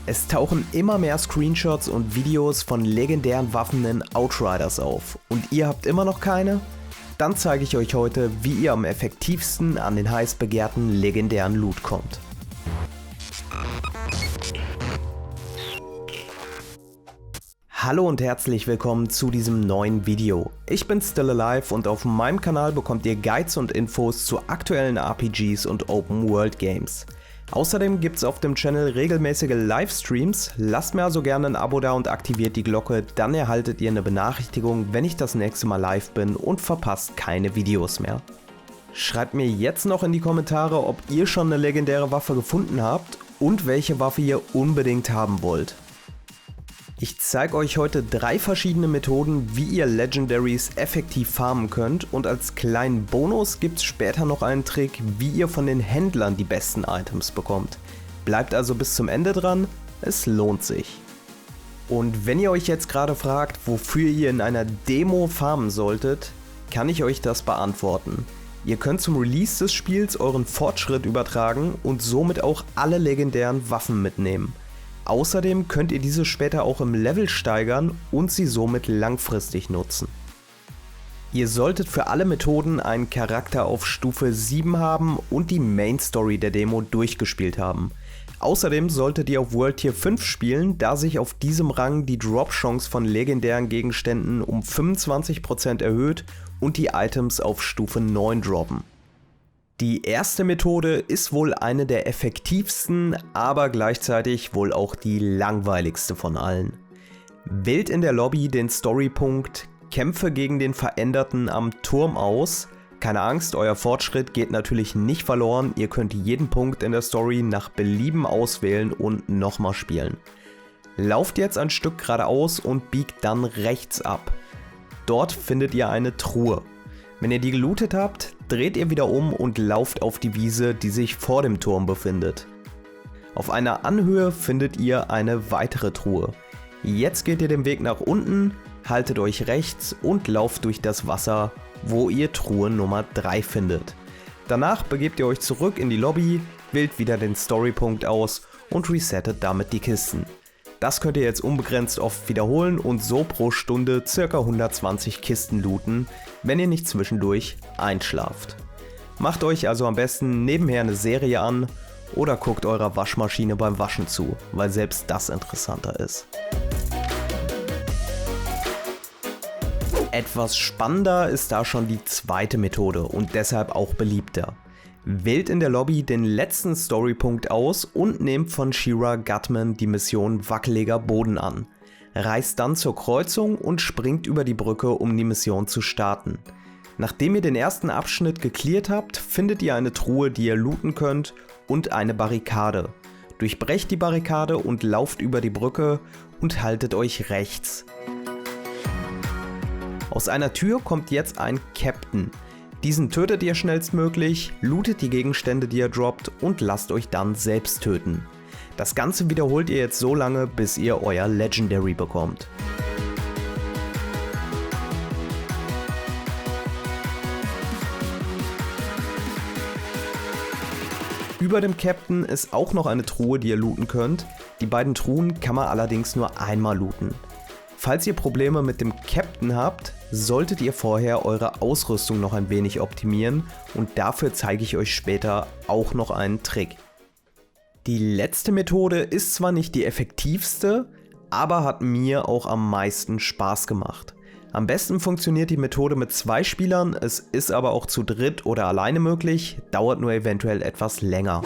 Es tauchen immer mehr Screenshots und Videos von legendären Waffen in Outriders auf. Und ihr habt immer noch keine? Dann zeige ich euch heute, wie ihr am effektivsten an den heiß begehrten legendären Loot kommt. Hallo und herzlich willkommen zu diesem neuen Video. Ich bin Still Alive und auf meinem Kanal bekommt ihr Guides und Infos zu aktuellen RPGs und Open World Games. Außerdem gibt es auf dem Channel regelmäßige Livestreams, lasst mir also gerne ein Abo da und aktiviert die Glocke, dann erhaltet ihr eine Benachrichtigung, wenn ich das nächste Mal live bin und verpasst keine Videos mehr. Schreibt mir jetzt noch in die Kommentare, ob ihr schon eine legendäre Waffe gefunden habt und welche Waffe ihr unbedingt haben wollt. Ich zeige euch heute 3 verschiedene Methoden, wie ihr Legendaries effektiv farmen könnt, und als kleinen Bonus gibt es später noch einen Trick, wie ihr von den Händlern die besten Items bekommt. Bleibt also bis zum Ende dran, es lohnt sich. Und wenn ihr euch jetzt gerade fragt, wofür ihr in einer Demo farmen solltet, kann ich euch das beantworten. Ihr könnt zum Release des Spiels euren Fortschritt übertragen und somit auch alle legendären Waffen mitnehmen. Außerdem könnt ihr diese später auch im Level steigern und sie somit langfristig nutzen. Ihr solltet für alle Methoden einen Charakter auf Stufe 7 haben und die Main Story der Demo durchgespielt haben. Außerdem solltet ihr auf World Tier 5 spielen, da sich auf diesem Rang die Drop-Chance von legendären Gegenständen um 25% erhöht und die Items auf Stufe 9 droppen. Die erste Methode ist wohl eine der effektivsten, aber gleichzeitig wohl auch die langweiligste von allen. Wählt in der Lobby den Storypunkt Kämpfe gegen den Veränderten am Turm aus. Keine Angst, euer Fortschritt geht natürlich nicht verloren, ihr könnt jeden Punkt in der Story nach Belieben auswählen und nochmal spielen. Lauft jetzt ein Stück geradeaus und biegt dann rechts ab. Dort findet ihr eine Truhe. Wenn ihr die gelootet habt, dreht ihr wieder um und lauft auf die Wiese, die sich vor dem Turm befindet. Auf einer Anhöhe findet ihr eine weitere Truhe. Jetzt geht ihr den Weg nach unten, haltet euch rechts und lauft durch das Wasser, wo ihr Truhe Nummer 3 findet. Danach begebt ihr euch zurück in die Lobby, wählt wieder den Storypunkt aus und resettet damit die Kisten. Das könnt ihr jetzt unbegrenzt oft wiederholen und so pro Stunde ca. 120 Kisten looten, wenn ihr nicht zwischendurch einschlaft. Macht euch also am besten nebenher eine Serie an oder guckt eurer Waschmaschine beim Waschen zu, weil selbst das interessanter ist. Etwas spannender ist da schon die zweite Methode und deshalb auch beliebter. Wählt in der Lobby den letzten Storypunkt aus und nehmt von Shira Gutman die Mission Wackeliger Boden an. Reist dann zur Kreuzung und springt über die Brücke, um die Mission zu starten. Nachdem ihr den ersten Abschnitt gecleart habt, findet ihr eine Truhe, die ihr looten könnt, und eine Barrikade. Durchbrecht die Barrikade und lauft über die Brücke und haltet euch rechts. Aus einer Tür kommt jetzt ein Captain. Diesen tötet ihr schnellstmöglich, lootet die Gegenstände, die ihr droppt, und lasst euch dann selbst töten. Das Ganze wiederholt ihr jetzt so lange, bis ihr euer Legendary bekommt. Über dem Captain ist auch noch eine Truhe, die ihr looten könnt. Die beiden Truhen kann man allerdings nur einmal looten. Falls ihr Probleme mit dem Captain habt, solltet ihr vorher eure Ausrüstung noch ein wenig optimieren, und dafür zeige ich euch später auch noch einen Trick. Die letzte Methode ist zwar nicht die effektivste, aber hat mir auch am meisten Spaß gemacht. Am besten funktioniert die Methode mit 2 Spielern, es ist aber auch zu dritt oder alleine möglich, dauert nur eventuell etwas länger.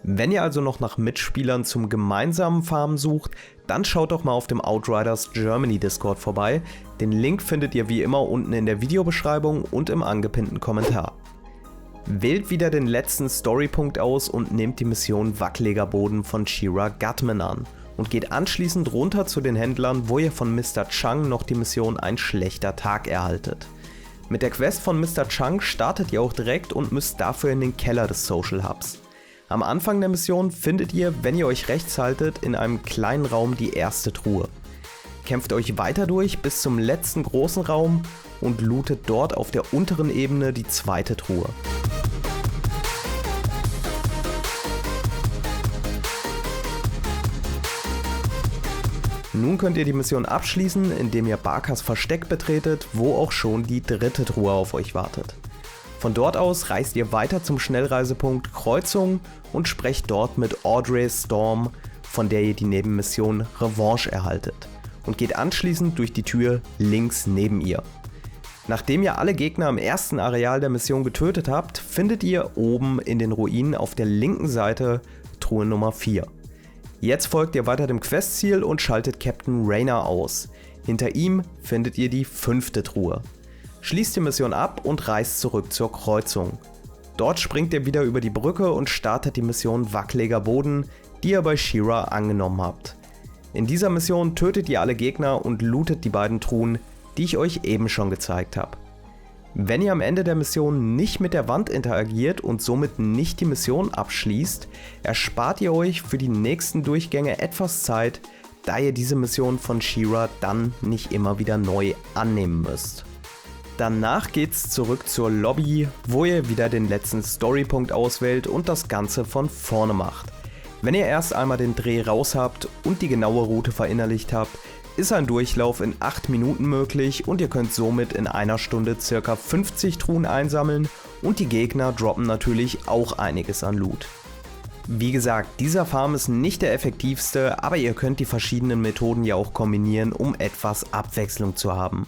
Wenn ihr also noch nach Mitspielern zum gemeinsamen Farmen sucht, dann schaut doch mal auf dem Outriders Germany Discord vorbei. Den Link findet ihr wie immer unten in der Videobeschreibung und im angepinnten Kommentar. Wählt wieder den letzten Storypunkt aus und nehmt die Mission Wackeliger Boden von Shira Gutman an und geht anschließend runter zu den Händlern, wo ihr von Mr. Chang noch die Mission Ein schlechter Tag erhaltet. Mit der Quest von Mr. Chang startet ihr auch direkt und müsst dafür in den Keller des Social Hubs. Am Anfang der Mission findet ihr, wenn ihr euch rechts haltet, in einem kleinen Raum die erste Truhe. Kämpft euch weiter durch bis zum letzten großen Raum und lootet dort auf der unteren Ebene die zweite Truhe. Nun könnt ihr die Mission abschließen, indem ihr Barkas Versteck betretet, wo auch schon die 3. Truhe auf euch wartet. Von dort aus reist ihr weiter zum Schnellreisepunkt Kreuzung und sprecht dort mit Audrey Storm, von der ihr die Nebenmission Revanche erhaltet, und geht anschließend durch die Tür links neben ihr. Nachdem ihr alle Gegner im ersten Areal der Mission getötet habt, findet ihr oben in den Ruinen auf der linken Seite Truhe Nummer 4. Jetzt folgt ihr weiter dem Questziel und schaltet Captain Raynor aus. Hinter ihm findet ihr die 5. Truhe. Schließt die Mission ab und reist zurück zur Kreuzung. Dort springt ihr wieder über die Brücke und startet die Mission Wackeliger Boden, die ihr bei Shira angenommen habt. In dieser Mission tötet ihr alle Gegner und lootet die beiden Truhen, die ich euch eben schon gezeigt habe. Wenn ihr am Ende der Mission nicht mit der Wand interagiert und somit nicht die Mission abschließt, erspart ihr euch für die nächsten Durchgänge etwas Zeit, da ihr diese Mission von Shira dann nicht immer wieder neu annehmen müsst. Danach geht's zurück zur Lobby, wo ihr wieder den letzten Storypunkt auswählt und das Ganze von vorne macht. Wenn ihr erst einmal den Dreh raus habt und die genaue Route verinnerlicht habt, ist ein Durchlauf in 8 Minuten möglich und ihr könnt somit in einer Stunde ca. 50 Truhen einsammeln und die Gegner droppen natürlich auch einiges an Loot. Wie gesagt, dieser Farm ist nicht der effektivste, aber ihr könnt die verschiedenen Methoden ja auch kombinieren, um etwas Abwechslung zu haben.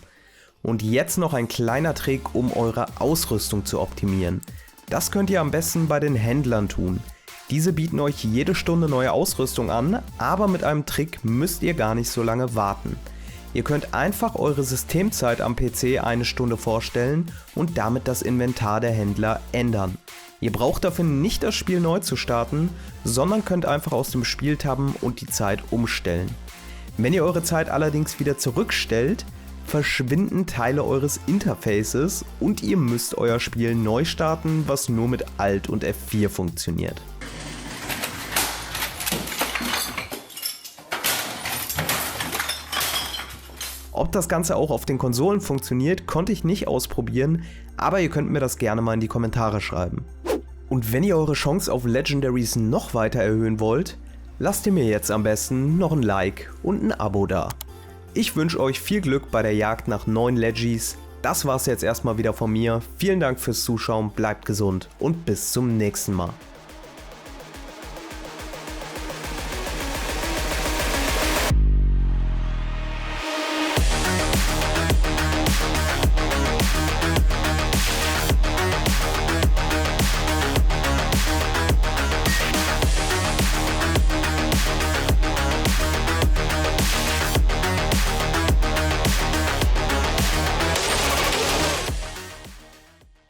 Und jetzt noch ein kleiner Trick, um eure Ausrüstung zu optimieren. Das könnt ihr am besten bei den Händlern tun. Diese bieten euch jede Stunde neue Ausrüstung an, aber mit einem Trick müsst ihr gar nicht so lange warten. Ihr könnt einfach eure Systemzeit am PC eine Stunde vorstellen und damit das Inventar der Händler ändern. Ihr braucht dafür nicht das Spiel neu zu starten, sondern könnt einfach aus dem Spiel tabben und die Zeit umstellen. Wenn ihr eure Zeit allerdings wieder zurückstellt, verschwinden Teile eures Interfaces und ihr müsst euer Spiel neu starten, was nur mit Alt und F4 funktioniert. Ob das Ganze auch auf den Konsolen funktioniert, konnte ich nicht ausprobieren, aber ihr könnt mir das gerne mal in die Kommentare schreiben. Und wenn ihr eure Chance auf Legendaries noch weiter erhöhen wollt, lasst ihr mir jetzt am besten noch ein Like und ein Abo da. Ich wünsche euch viel Glück bei der Jagd nach neuen Legis. Das war's jetzt erstmal wieder von mir. Vielen Dank fürs Zuschauen, bleibt gesund und bis zum nächsten Mal.